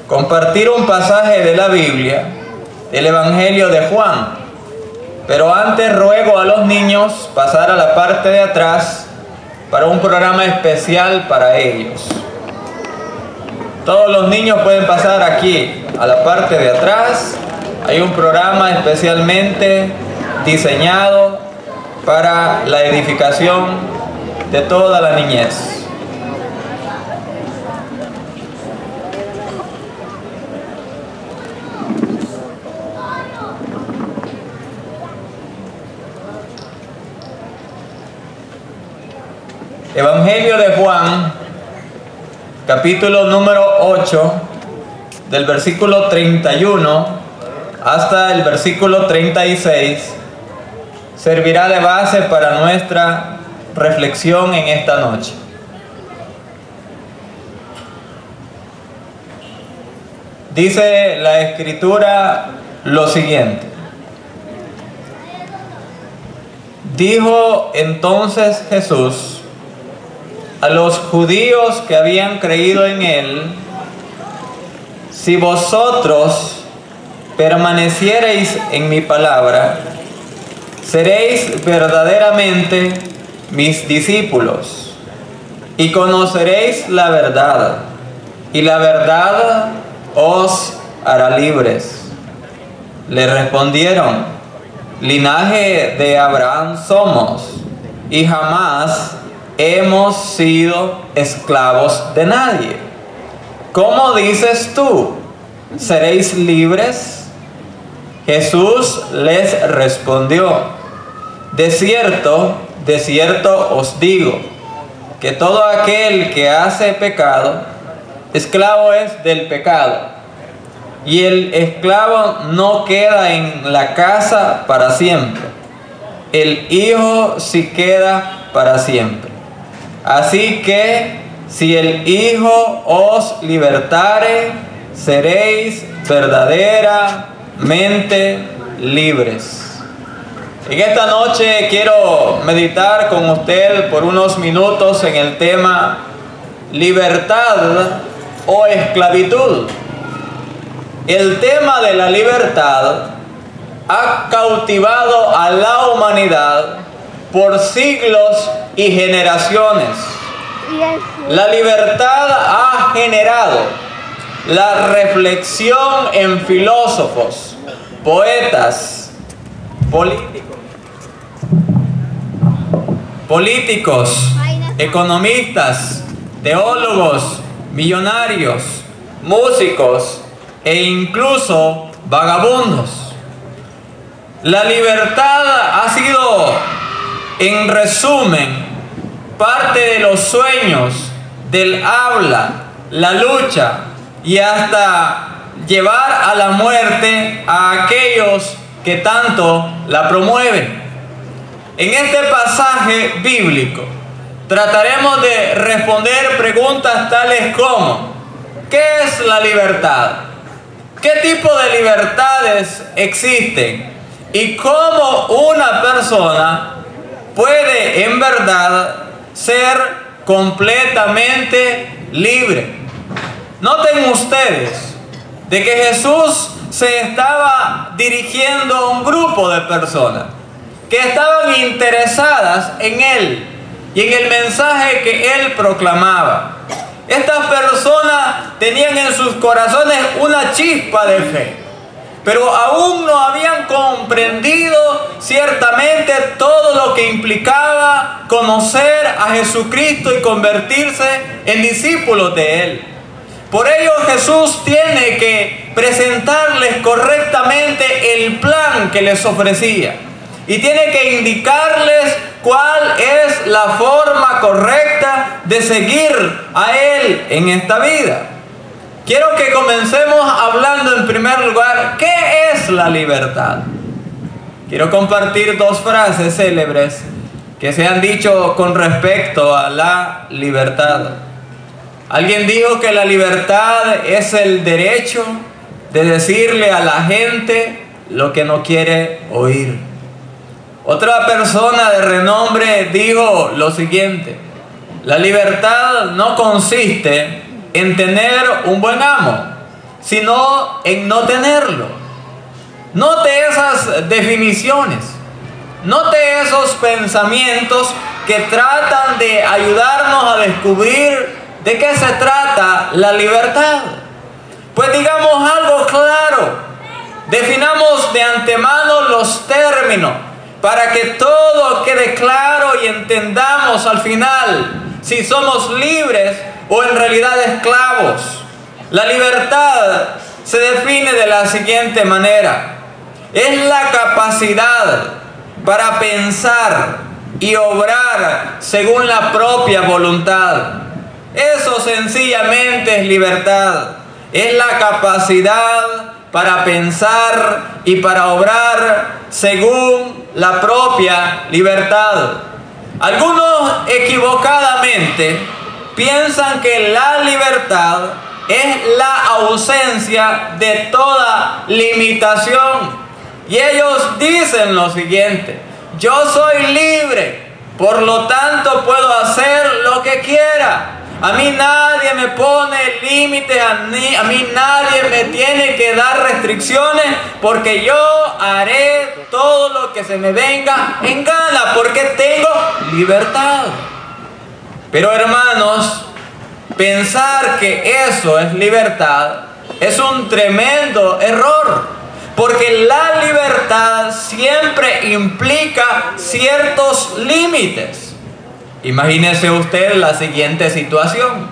compartir un pasaje de la Biblia, el Evangelio de Juan. Pero antes ruego a los niños pasar a la parte de atrás para un programa especial para ellos. Todos los niños pueden pasar aquí a la parte de atrás. Hay un programa especialmente diseñado para la edificación de toda la niñez. Evangelio de Juan, capítulo número 8, del versículo 31 hasta el versículo 36, servirá de base para nuestra reflexión en esta noche. Dice la Escritura lo siguiente: dijo entonces Jesús a los judíos que habían creído en él: si vosotros permaneciereis en mi palabra, seréis verdaderamente mis discípulos, y conoceréis la verdad, y la verdad os hará libres. Le respondieron: linaje de Abraham somos, y jamás hemos sido esclavos de nadie. ¿Cómo dices tú, seréis libres? Jesús les respondió: de cierto os digo, que todo aquel que hace pecado, esclavo es del pecado. Y el esclavo no queda en la casa para siempre, el Hijo sí queda para siempre. Así que si el Hijo os libertare, seréis verdaderamente libres. En esta noche quiero meditar con usted por unos minutos en el tema libertad o esclavitud. El tema de la libertad ha cautivado a la humanidad por siglos y generaciones. La libertad ha generado la reflexión en filósofos, poetas, políticos, economistas, teólogos, millonarios, músicos e incluso vagabundos. La libertad ha sido, en resumen, parte de los sueños, del habla, la lucha y hasta llevar a la muerte a aquellos que tanto la promueven. En este pasaje bíblico trataremos de responder preguntas tales como: ¿qué es la libertad? ¿Qué tipo de libertades existen? ¿Y cómo una persona puede en verdad ser completamente libre? Noten ustedes de que Jesús se estaba dirigiendo a un grupo de personas que estaban interesadas en él y en el mensaje que él proclamaba. Estas personas tenían en sus corazones una chispa de fe, pero aún no habían comprendido ciertamente todo lo que implicaba conocer a Jesucristo y convertirse en discípulos de él. Por ello Jesús tiene que presentarles correctamente el plan que les ofrecía y tiene que indicarles cuál es la forma correcta de seguir a él en esta vida. Quiero que comencemos hablando en primer lugar, ¿qué es la libertad? Quiero compartir dos frases célebres que se han dicho con respecto a la libertad. Alguien dijo que la libertad es el derecho de decirle a la gente lo que no quiere oír. Otra persona de renombre dijo lo siguiente: la libertad no consiste en tener un buen amo, sino en no tenerlo. Note esas definiciones, note esos pensamientos que tratan de ayudarnos a descubrir de qué se trata la libertad. Pues digamos algo claro, definamos de antemano los términos para que todo quede claro y entendamos al final si somos libres o en realidad esclavos. La libertad se define de la siguiente manera: es la capacidad para pensar y obrar según la propia voluntad. Eso sencillamente es libertad. Es la capacidad para pensar y para obrar según la propia libertad. Algunos equivocadamente piensan que la libertad es la ausencia de toda limitación. Y ellos dicen lo siguiente: yo soy libre, por lo tanto puedo hacer lo que quiera. A mí nadie me pone límites, a mí nadie me tiene que dar restricciones, porque yo haré todo lo que se me venga en gana, porque tengo libertad. Pero hermanos, pensar que eso es libertad es un tremendo error, porque la libertad siempre implica ciertos límites. Imagínese usted la siguiente situación.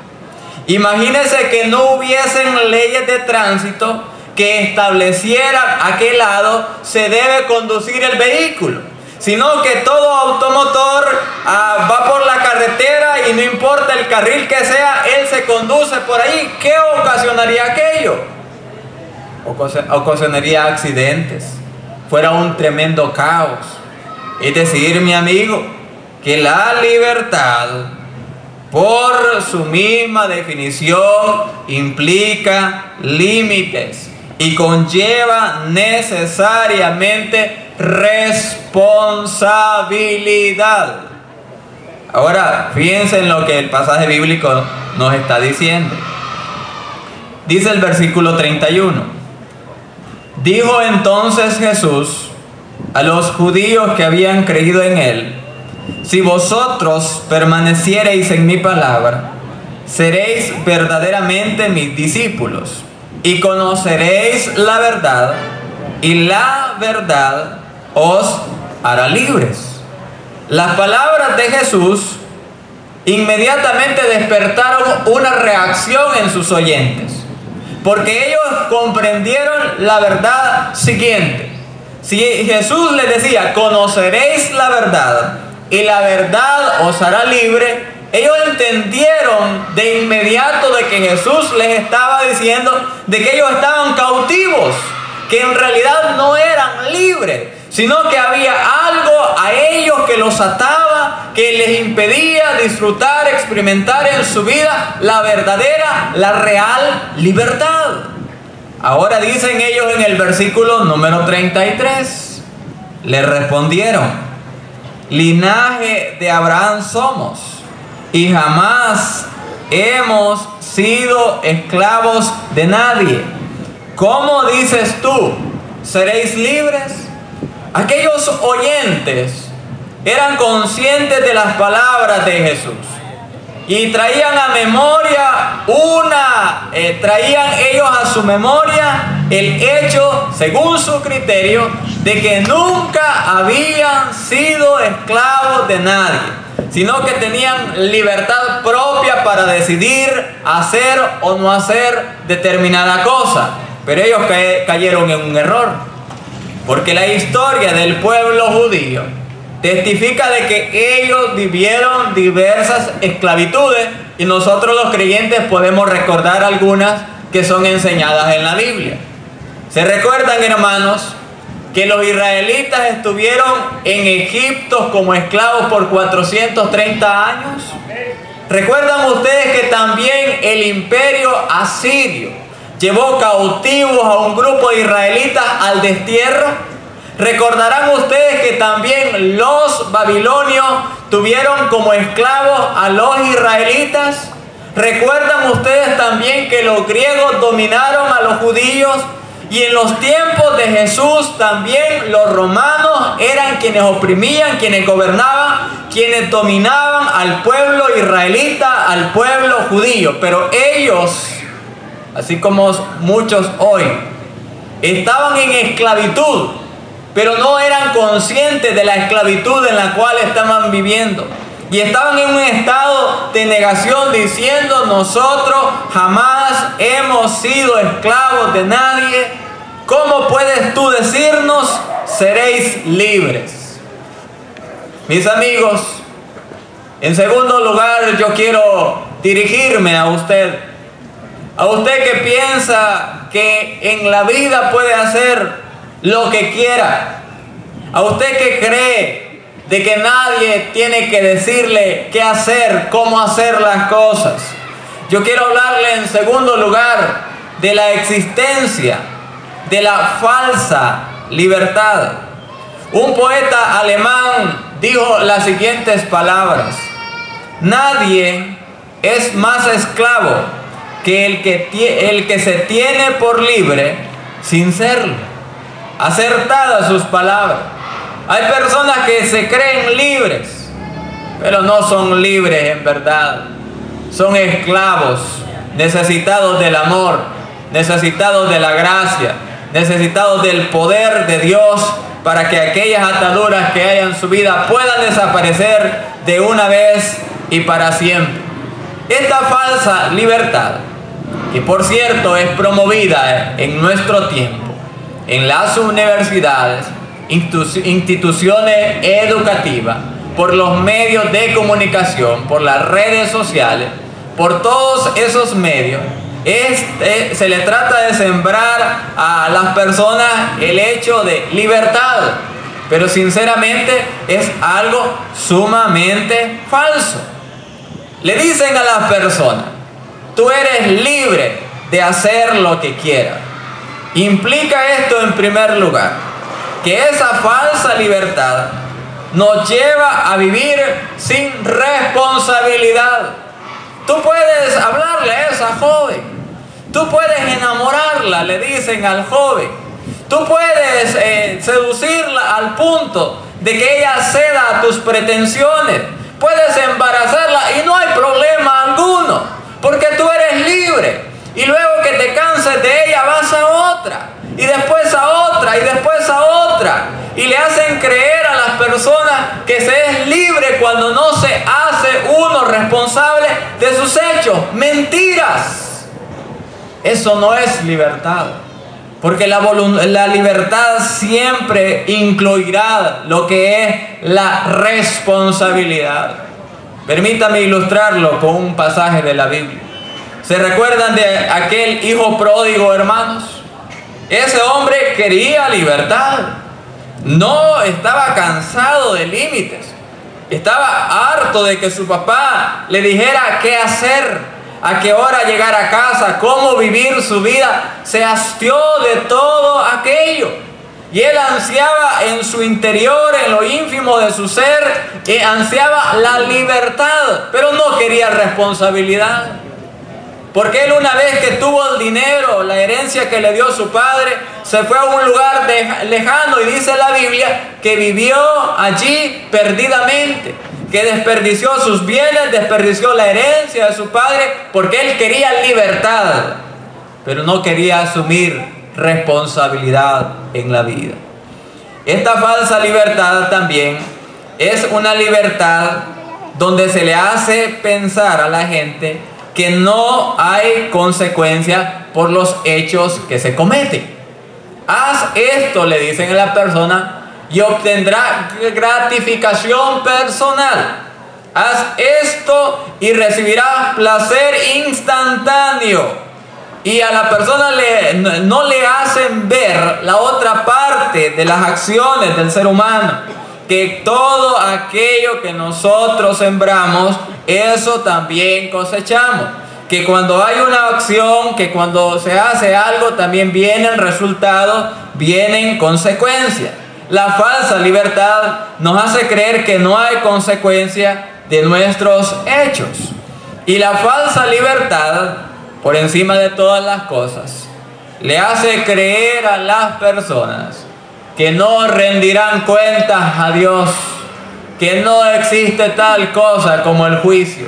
Imagínese que no hubiesen leyes de tránsito que establecieran a qué lado se debe conducir el vehículo, sino que todo automotor va por la carretera y no importa el carril que sea, él se conduce por ahí. ¿Qué ocasionaría aquello? Ocasionaría accidentes, fuera un tremendo caos. Es decir, mi amigo, que la libertad, por su misma definición, implica límites y conlleva necesariamente responsabilidad. Ahora, fíjense en lo que el pasaje bíblico nos está diciendo. Dice el versículo 31. Dijo entonces Jesús a los judíos que habían creído en él: si vosotros permaneciereis en mi palabra, seréis verdaderamente mis discípulos, y conoceréis la verdad, y la verdad os hará libres. Las palabras de Jesús inmediatamente despertaron una reacción en sus oyentes, porque ellos comprendieron la verdad siguiente. Si Jesús les decía: conoceréis la verdad, y la verdad os hará libre, ellos entendieron de inmediato de que Jesús les estaba diciendo de que ellos estaban cautivos, que en realidad no eran libres, sino que había algo a ellos que los ataba, que les impedía disfrutar, experimentar en su vida la verdadera, la real libertad. Ahora dicen ellos en el versículo número 33, le respondieron: linaje de Abraham somos, y jamás hemos sido esclavos de nadie. ¿Cómo dices tú, seréis libres? Aquellos oyentes eran conscientes de las palabras de Jesús y traían a memoria traían ellos a su memoria el hecho, según su criterio, de que nunca habían sido esclavos de nadie, sino que tenían libertad propia para decidir hacer o no hacer determinada cosa. Pero ellos cayeron en un error, porque la historia del pueblo judío testifica de que ellos vivieron diversas esclavitudes, y nosotros los creyentes podemos recordar algunas que son enseñadas en la Biblia. ¿Se recuerdan, hermanos, que los israelitas estuvieron en Egipto como esclavos por 430 años? ¿Recuerdan ustedes que también el imperio asirio llevó cautivos a un grupo de israelitas al destierro? Recordarán ustedes que también los babilonios tuvieron como esclavos a los israelitas. ¿Recuerdan ustedes también que los griegos dominaron a los judíos? Y en los tiempos de Jesús también los romanos eran quienes oprimían, quienes gobernaban, quienes dominaban al pueblo israelita, al pueblo judío. Pero ellos, así como muchos hoy, estaban en esclavitud, pero no eran conscientes de la esclavitud en la cual estaban viviendo. Y estaban en un estado de negación diciendo: nosotros jamás hemos sido esclavos de nadie. ¿Cómo puedes tú decirnos seréis libres? Mis amigos, en segundo lugar yo quiero dirigirme a usted. A usted que piensa que en la vida puede hacer lo que quiera. A usted que cree de que nadie tiene que decirle qué hacer, cómo hacer las cosas. Yo quiero hablarle en segundo lugar de la existencia de la falsa libertad. Un poeta alemán dijo las siguientes palabras: nadie es más esclavo que el que se tiene por libre sin serlo. Acertadas sus palabras. Hay personas que se creen libres, pero no son libres en verdad. Son esclavos, necesitados del amor, necesitados de la gracia, necesitados del poder de Dios para que aquellas ataduras que hay en su vida puedan desaparecer de una vez y para siempre. Esta falsa libertad, que por cierto es promovida en nuestro tiempo, en las universidades, instituciones educativas, por los medios de comunicación, por las redes sociales, por todos esos medios, se le trata de sembrar a las personas el hecho de libertad, pero sinceramente es algo sumamente falso. Le dicen a las personas: tú eres libre de hacer lo que quieras. Implica esto en primer lugar que esa falsa libertad nos lleva a vivir sin responsabilidad. Tú puedes hablarle a esa joven, tú puedes enamorarla, le dicen al joven, tú puedes seducirla al punto de que ella ceda a tus pretensiones, puedes embarazarla y no hay problema alguno, porque tú eres libre. Y luego que te canses de ella vas a otra, y después a otra, y después a otra, y le hacen creer a las personas que se es libre cuando no se hace uno responsable de sus hechos. Mentiras. Eso no es libertad, porque la libertad siempre incluirá lo que es la responsabilidad. Permítame ilustrarlo con un pasaje de la Biblia. ¿Se recuerdan de aquel hijo pródigo, hermanos? Ese hombre quería libertad. No estaba cansado de límites. Estaba harto de que su papá le dijera qué hacer, a qué hora llegar a casa, cómo vivir su vida. Se hastió de todo aquello. Y él ansiaba en su interior, en lo ínfimo de su ser, ansiaba la libertad, pero no quería responsabilidad. Porque él, una vez que tuvo el dinero, la herencia que le dio su padre, se fue a un lugar lejano, y dice la Biblia que vivió allí perdidamente, que desperdició sus bienes, desperdició la herencia de su padre, porque él quería libertad, pero no quería asumir responsabilidad en la vida. Esta falsa libertad también es una libertad donde se le hace pensar a la gente que no hay consecuencia por los hechos que se cometen. Haz esto, le dicen a la persona, y obtendrá gratificación personal. Haz esto y recibirás placer instantáneo. Y a la persona no le hacen ver la otra parte de las acciones del ser humano, que todo aquello que nosotros sembramos, eso también cosechamos. Que cuando hay una acción, que cuando se hace algo, también vienen resultados, vienen consecuencias. La falsa libertad nos hace creer que no hay consecuencia de nuestros hechos. Y la falsa libertad, por encima de todas las cosas, le hace creer a las personas que no rendirán cuentas a Dios, que no existe tal cosa como el juicio,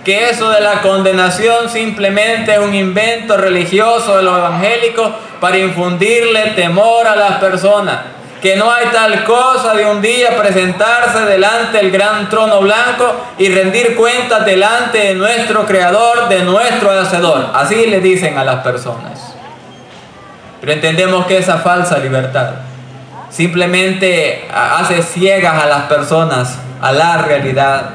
que eso de la condenación simplemente es un invento religioso de los evangélicos para infundirle temor a las personas, que no hay tal cosa de un día presentarse delante del gran trono blanco y rendir cuentas delante de nuestro Creador, de nuestro Hacedor. Así le dicen a las personas. Pero entendemos que esa falsa libertad simplemente hace ciegas a las personas a la realidad.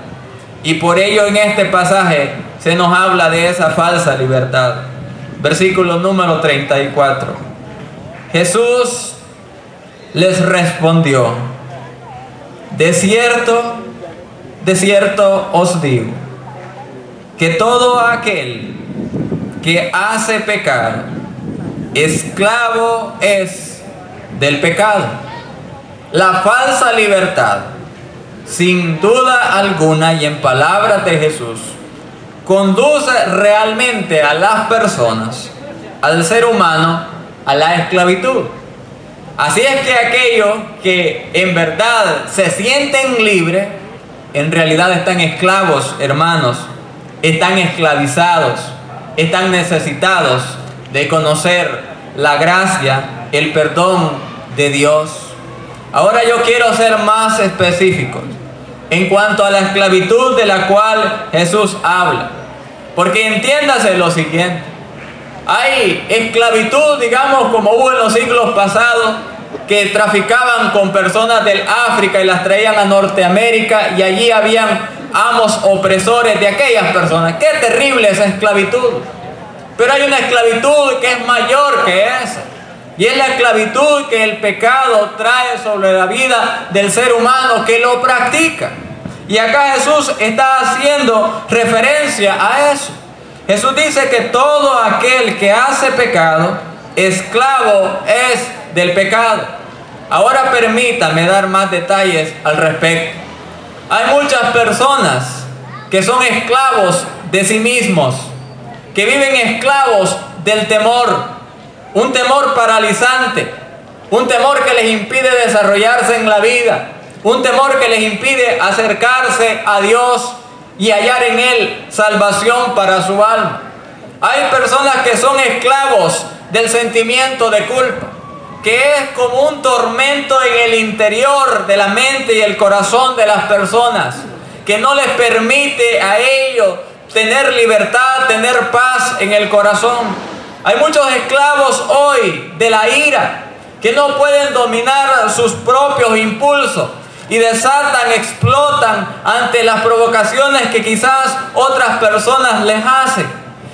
Y por ello en este pasaje se nos habla de esa falsa libertad. Versículo número 34. Jesús les respondió: de cierto os digo, que todo aquel que hace pecado, esclavo es del pecado. La falsa libertad, sin duda alguna y en palabras de Jesús, conduce realmente a las personas, al ser humano, a la esclavitud. Así es que aquellos que en verdad se sienten libres, en realidad están esclavos, hermanos, están esclavizados, están necesitados de conocer la gracia, el perdón de Dios. Ahora yo quiero ser más específico en cuanto a la esclavitud de la cual Jesús habla. Porque entiéndase lo siguiente: hay esclavitud, digamos, como hubo en los siglos pasados, que traficaban con personas del África y las traían a Norteamérica, y allí habían amos opresores de aquellas personas. ¡Qué terrible esa esclavitud! Pero hay una esclavitud que es mayor que esa, y es la esclavitud que el pecado trae sobre la vida del ser humano que lo practica. Y acá Jesús está haciendo referencia a eso. Jesús dice que todo aquel que hace pecado, esclavo es del pecado. Ahora permítame dar más detalles al respecto. Hay muchas personas que son esclavos de sí mismos, que viven esclavos del temor, un temor paralizante, un temor que les impide desarrollarse en la vida, un temor que les impide acercarse a Dios y hallar en Él salvación para su alma. Hay personas que son esclavos del sentimiento de culpa, que es como un tormento en el interior de la mente y el corazón de las personas, que no les permite a ellos tener libertad, tener paz en el corazón. Hay muchos esclavos hoy de la ira, que no pueden dominar sus propios impulsos y desatan, explotan ante las provocaciones que quizás otras personas les hacen.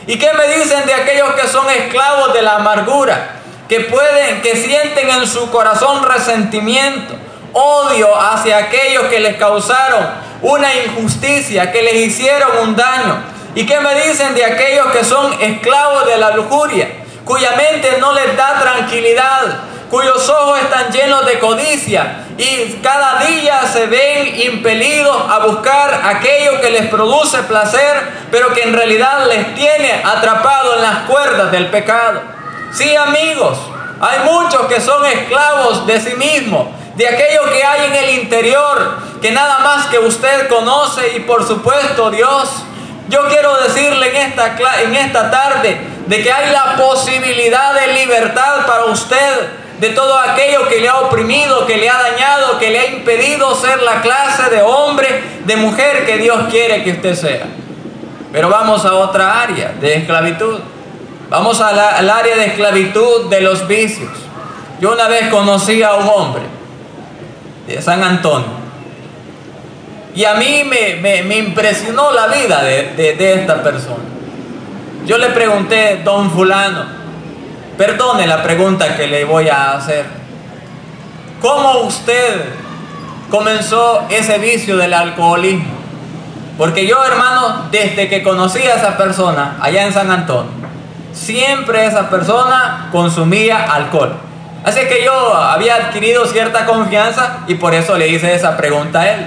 ¿Y qué me dicen de aquellos que son esclavos de la amargura? Que sienten en su corazón resentimiento, odio hacia aquellos que les causaron una injusticia, que les hicieron un daño. ¿Y qué me dicen de aquellos que son esclavos de la lujuria, cuya mente no les da tranquilidad, cuyos ojos están llenos de codicia y cada día se ven impelidos a buscar aquello que les produce placer, pero que en realidad les tiene atrapados en las cuerdas del pecado? Sí, amigos, hay muchos que son esclavos de sí mismos, de aquello que hay en el interior, que nada más que usted conoce y por supuesto Dios. Yo quiero decirle en esta tarde de que hay la posibilidad de libertad para usted de todo aquello que le ha oprimido, que le ha dañado, que le ha impedido ser la clase de hombre, de mujer que Dios quiere que usted sea. Pero vamos a otra área de esclavitud. Vamos al área de esclavitud de los vicios. Yo una vez conocí a un hombre de San Antonio, y a mí me impresionó la vida de esta persona. Yo le pregunté: don fulano, perdone la pregunta que le voy a hacer, ¿cómo usted comenzó ese vicio del alcoholismo? Porque yo, hermano, desde que conocí a esa persona allá en San Antonio, siempre esa persona consumía alcohol. Así que yo había adquirido cierta confianza y por eso le hice esa pregunta a él.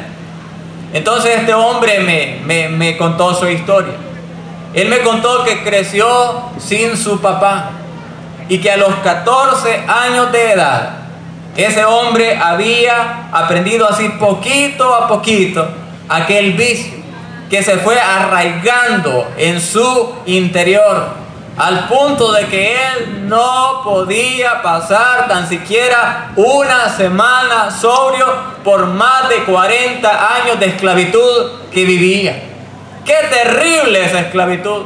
Entonces este hombre me contó su historia. Él me contó que creció sin su papá y que a los 14 años de edad ese hombre había aprendido así poquito a poquito aquel vicio que se fue arraigando en su interior, al punto de que él no podía pasar tan siquiera una semana sobrio por más de 40 años de esclavitud que vivía. ¡Qué terrible esa esclavitud!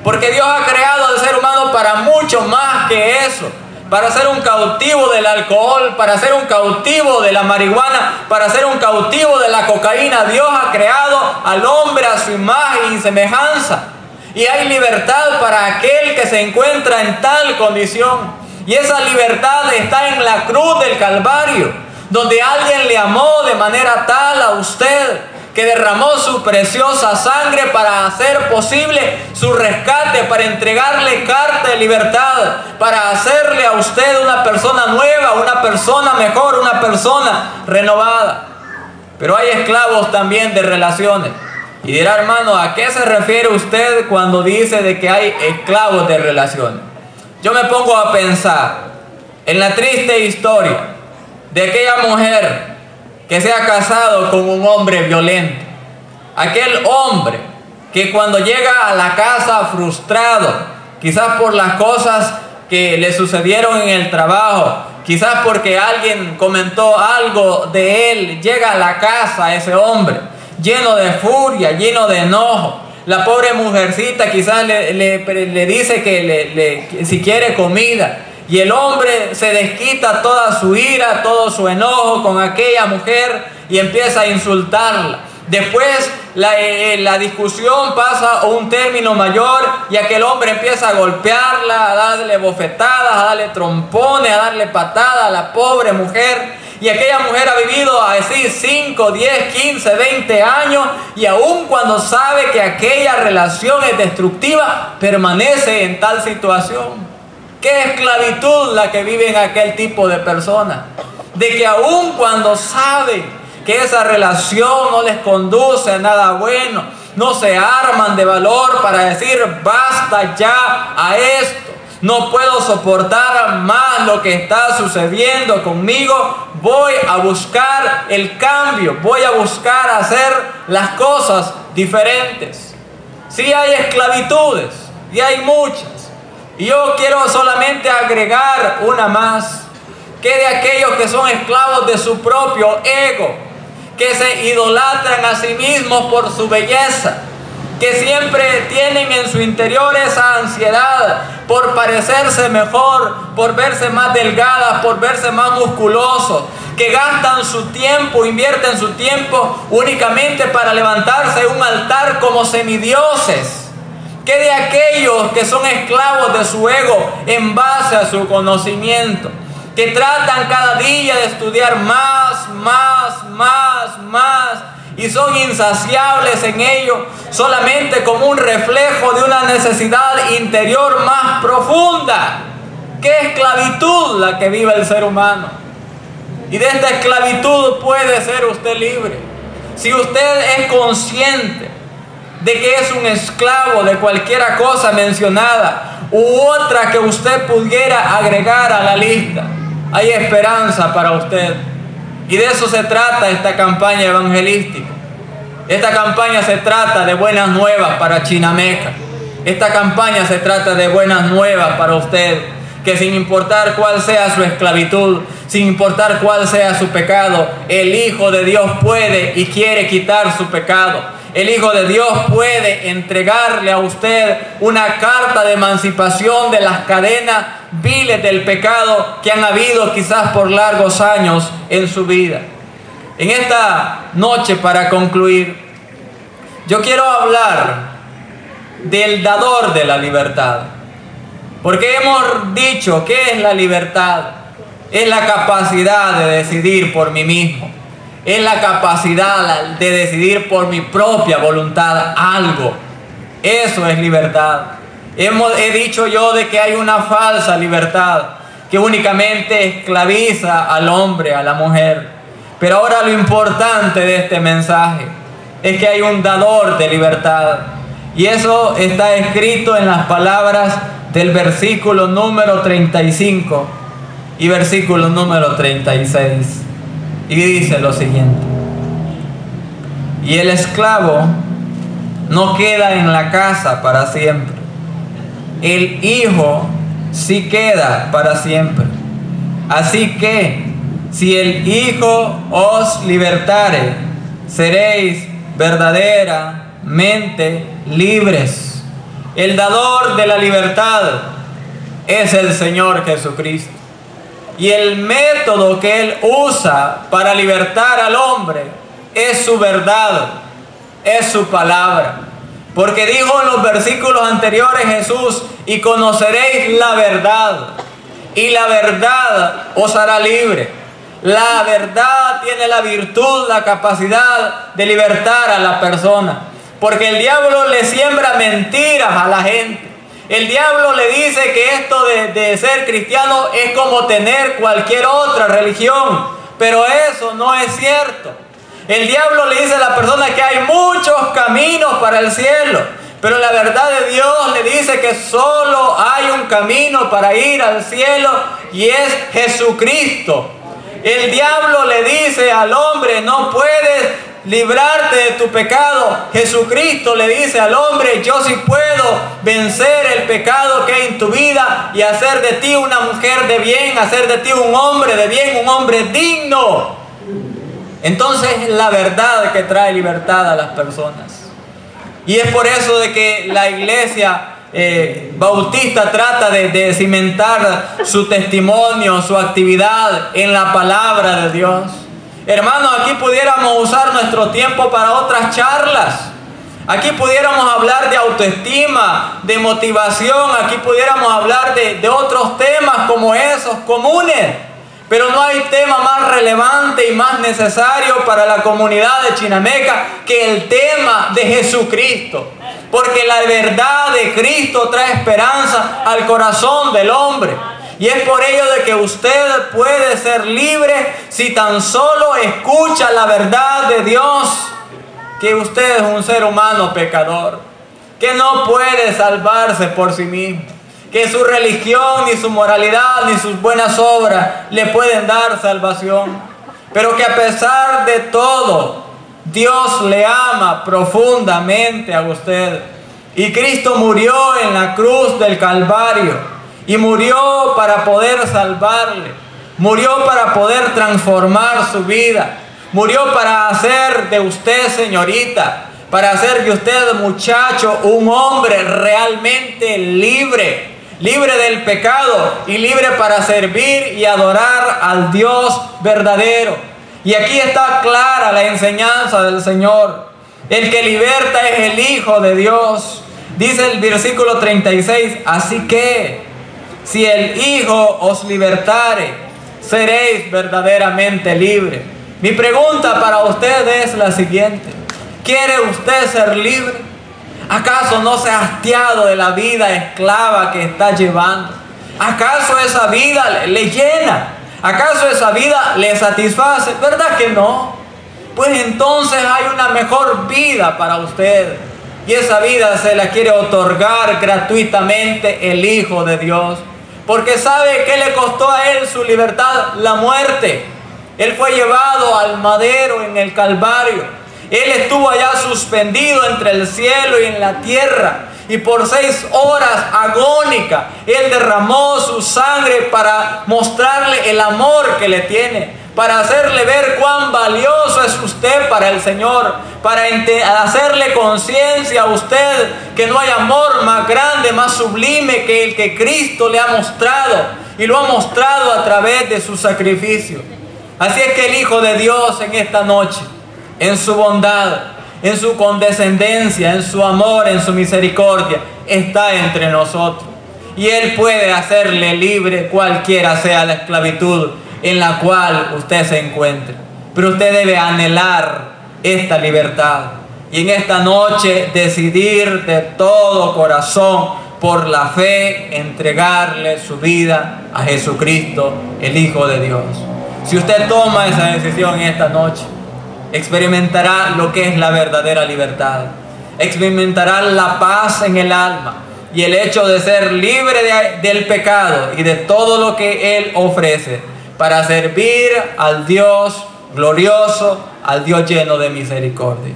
Porque Dios ha creado al ser humano para mucho más que eso. Para ser un cautivo del alcohol, para ser un cautivo de la marihuana, para ser un cautivo de la cocaína. Dios ha creado al hombre a su imagen y semejanza. Y hay libertad para aquel que se encuentra en tal condición. Y esa libertad está en la cruz del Calvario, donde alguien le amó de manera tal a usted, que derramó su preciosa sangre para hacer posible su rescate, para entregarle carta de libertad, para hacerle a usted una persona nueva, una persona mejor, una persona renovada. Pero hay esclavos también de relaciones. Y dirá, hermano, ¿a qué se refiere usted cuando dice de que hay esclavos de relaciones? Yo me pongo a pensar en la triste historia de aquella mujer que se ha casado con un hombre violento. Aquel hombre que cuando llega a la casa frustrado, quizás por las cosas que le sucedieron en el trabajo, quizás porque alguien comentó algo de él, llega a la casa ese hombre lleno de furia, lleno de enojo. La pobre mujercita quizás le dice que si quiere comida. Y el hombre se desquita toda su ira, todo su enojo con aquella mujer y empieza a insultarla. Después la discusión pasa a un término mayor y aquel hombre empieza a golpearla, a darle bofetadas, a darle trompones, a darle patadas a la pobre mujer. Y aquella mujer ha vivido así 5, 10, 15, 20 años y aun cuando sabe que aquella relación es destructiva, permanece en tal situación. ¿Qué esclavitud la que vive en aquel tipo de personas? De que aun cuando saben que esa relación no les conduce a nada bueno, no se arman de valor para decir basta ya a esto, no puedo soportar más lo que está sucediendo conmigo, voy a buscar el cambio, voy a buscar hacer las cosas diferentes. Sí hay esclavitudes y hay muchas. Y yo quiero solamente agregar una más, que de aquellos que son esclavos de su propio ego, que se idolatran a sí mismos por su belleza, que siempre tienen en su interior esa ansiedad por parecerse mejor, por verse más delgadas, por verse más musculosos, que gastan su tiempo, invierten su tiempo únicamente para levantarse en un altar como semidioses. Que de aquellos que son esclavos de su ego en base a su conocimiento, que tratan cada día de estudiar más y son insaciables en ello, solamente como un reflejo de una necesidad interior más profunda. ¿Qué esclavitud la que vive el ser humano? Y de esta esclavitud puede ser usted libre si usted es consciente de que es un esclavo de cualquiera cosa mencionada u otra que usted pudiera agregar a la lista. Hay esperanza para usted. Y de eso se trata esta campaña evangelística. Esta campaña se trata de buenas nuevas para Chinameca. Esta campaña se trata de buenas nuevas para usted, que sin importar cuál sea su esclavitud, sin importar cuál sea su pecado, el Hijo de Dios puede y quiere quitar su pecado. El Hijo de Dios puede entregarle a usted una carta de emancipación de las cadenas viles del pecado que han habido quizás por largos años en su vida. En esta noche, para concluir, yo quiero hablar del dador de la libertad. Porque hemos dicho, ¿qué es la libertad? Es la capacidad de decidir por mí mismo. Es la capacidad de decidir por mi propia voluntad algo. Eso es libertad. He dicho yo de que hay una falsa libertad que únicamente esclaviza al hombre, a la mujer. Pero ahora lo importante de este mensaje es que hay un dador de libertad. Y eso está escrito en las palabras del versículo número 35 y versículo número 36. Y dice lo siguiente: y el esclavo no queda en la casa para siempre, el hijo sí queda para siempre. Así que si el Hijo os libertare, seréis verdaderamente libres. El dador de la libertad es el Señor Jesucristo. Y el método que Él usa para libertar al hombre es su verdad, es su palabra. Porque dijo en los versículos anteriores Jesús: y conoceréis la verdad, y la verdad os hará libre. La verdad tiene la virtud, la capacidad de libertar a la persona. Porque el diablo le siembra mentiras a la gente. El diablo le dice que esto de ser cristiano es como tener cualquier otra religión. Pero eso no es cierto. El diablo le dice a la persona que hay muchos caminos para el cielo. Pero la verdad de Dios le dice que solo hay un camino para ir al cielo, y es Jesucristo. El diablo le dice al hombre: no puedes librarte de tu pecado. Jesucristo le dice al hombre: yo sí puedo vencer el pecado que hay en tu vida y hacer de ti una mujer de bien, hacer de ti un hombre de bien, un hombre digno. Entonces es la verdad que trae libertad a las personas. Y es por eso de que la iglesia bautista trata de cimentar su testimonio, su actividad en la palabra de Dios. Hermanos, aquí pudiéramos usar nuestro tiempo para otras charlas. Aquí pudiéramos hablar de autoestima, de motivación. Aquí pudiéramos hablar de otros temas como esos comunes. Pero no hay tema más relevante y más necesario para la comunidad de Chinameca que el tema de Jesucristo. Porque la verdad de Cristo trae esperanza al corazón del hombre. Y es por ello de que usted puede ser libre si tan solo escucha la verdad de Dios. Que usted es un ser humano pecador, que no puede salvarse por sí mismo, que su religión, ni su moralidad, ni sus buenas obras le pueden dar salvación. Pero que a pesar de todo, Dios le ama profundamente a usted. Y Cristo murió en la cruz del Calvario. Y murió para poder salvarle. Murió para poder transformar su vida. Murió para hacer de usted, señorita, para hacer de usted, muchacho, un hombre realmente libre. Libre del pecado y libre para servir y adorar al Dios verdadero. Y aquí está clara la enseñanza del Señor. El que liberta es el Hijo de Dios. Dice el versículo 36: así que si el Hijo os libertare, seréis verdaderamente libres. Mi pregunta para usted es la siguiente: ¿quiere usted ser libre? ¿Acaso no se ha hastiado de la vida esclava que está llevando? ¿Acaso esa vida le llena? ¿Acaso esa vida le satisface? ¿Verdad que no? Pues entonces hay una mejor vida para usted. Y esa vida se la quiere otorgar gratuitamente el Hijo de Dios. Porque ¿sabe qué le costó a Él su libertad? La muerte. Él fue llevado al madero en el Calvario. Él estuvo allá suspendido entre el cielo y en la tierra. Y por 6 horas agónicas, Él derramó su sangre para mostrarle el amor que le tiene. Para hacerle ver cuán valioso es usted para el Señor. Para hacerle conciencia a usted que no hay amor más grande, más sublime que el que Cristo le ha mostrado. Y lo ha mostrado a través de su sacrificio. Así es que el Hijo de Dios en esta noche, en su bondad, en su condescendencia, en su amor, en su misericordia, está entre nosotros. Y Él puede hacerle libre cualquiera sea la esclavitud en la cual usted se encuentre. Pero usted debe anhelar esta libertad. Y en esta noche decidir de todo corazón, por la fe, entregarle su vida a Jesucristo, el Hijo de Dios. Si usted toma esa decisión en esta noche, experimentará lo que es la verdadera libertad. experimentarán la paz en el alma y el hecho de ser libre del pecado y de todo lo que Él ofrece para servir al Dios glorioso, al Dios lleno de misericordia.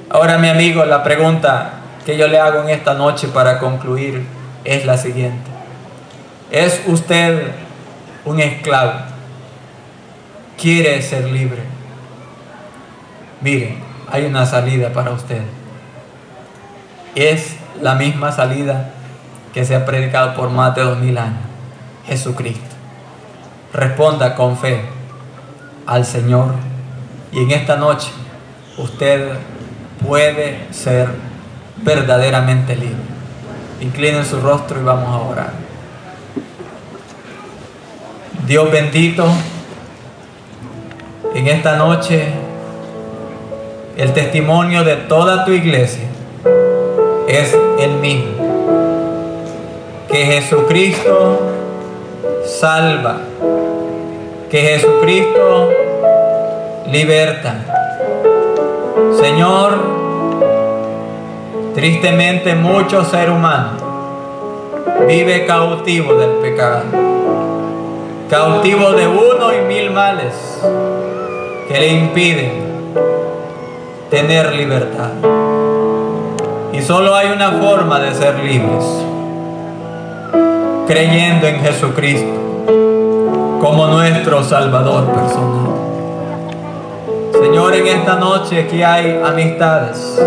Ahora, mi amigo, la pregunta que yo le hago en esta noche para concluir es la siguiente: ¿es usted un esclavo? ¿Quiere ser libre? Mire, hay una salida para usted. Es la misma salida que se ha predicado por más de 2000 años: Jesucristo. Responda con fe al Señor y en esta noche usted puede ser verdaderamente libre. Inclinen su rostro y vamos a orar. Dios bendito, en esta noche el testimonio de toda tu iglesia es el mismo: que Jesucristo salva, que Jesucristo liberta. Señor, tristemente muchos seres humanos viven cautivos del pecado, cautivos de uno y mil males que le impiden tener libertad. Y solo hay una forma de ser libres: creyendo en Jesucristo como nuestro Salvador personal. Señor, en esta noche aquí hay amistades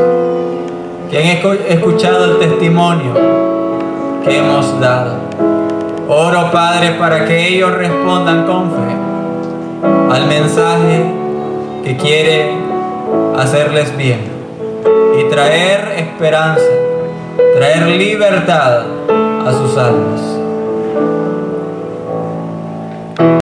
que han escuchado el testimonio que hemos dado. Oro, Padre, para que ellos respondan con fe al mensaje que quiere hacerles bien y traer esperanza, traer libertad a sus almas.